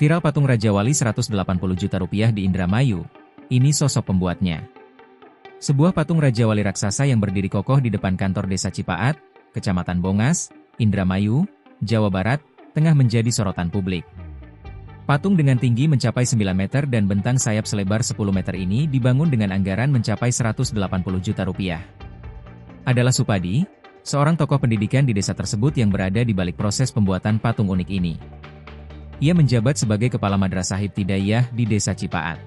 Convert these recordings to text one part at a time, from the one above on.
Viral patung Raja Wali 180 juta rupiah di Indramayu. Ini sosok pembuatnya. Sebuah patung Raja Wali raksasa yang berdiri kokoh di depan kantor Desa Cipaat, Kecamatan Bongas, Indramayu, Jawa Barat, tengah menjadi sorotan publik. Patung dengan tinggi mencapai 9 meter dan bentang sayap selebar 10 meter ini dibangun dengan anggaran mencapai 180 juta rupiah. Adalah Supadi, seorang tokoh pendidikan di desa tersebut yang berada di balik proses pembuatan patung unik ini. Ia menjabat sebagai Kepala Madrasah Ibtidaiyah di Desa Cipaat.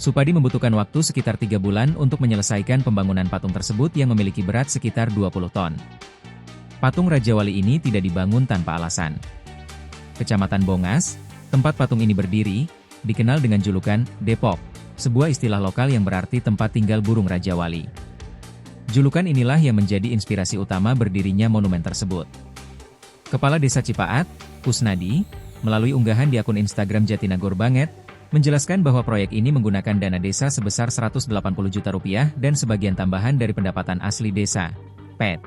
Supadi membutuhkan waktu sekitar 3 bulan untuk menyelesaikan pembangunan patung tersebut yang memiliki berat sekitar 20 ton. Patung Raja Wali ini tidak dibangun tanpa alasan. Kecamatan Bongas, tempat patung ini berdiri, dikenal dengan julukan Depok, sebuah istilah lokal yang berarti tempat tinggal burung Raja Wali. Julukan inilah yang menjadi inspirasi utama berdirinya monumen tersebut. Kepala Desa Cipaat, Kusnadi, melalui unggahan di akun Instagram Jatinagor Banget, menjelaskan bahwa proyek ini menggunakan dana desa sebesar 180 juta rupiah dan sebagian tambahan dari pendapatan asli desa, PET.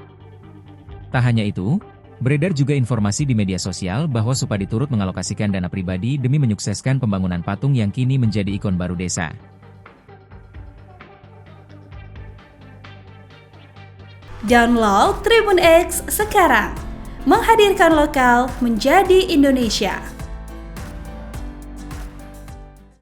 Tak hanya itu, beredar juga informasi di media sosial bahwa Supadi turut mengalokasikan dana pribadi demi menyukseskan pembangunan patung yang kini menjadi ikon baru desa. Download Tribun X sekarang, menghadirkan lokal menjadi Indonesia.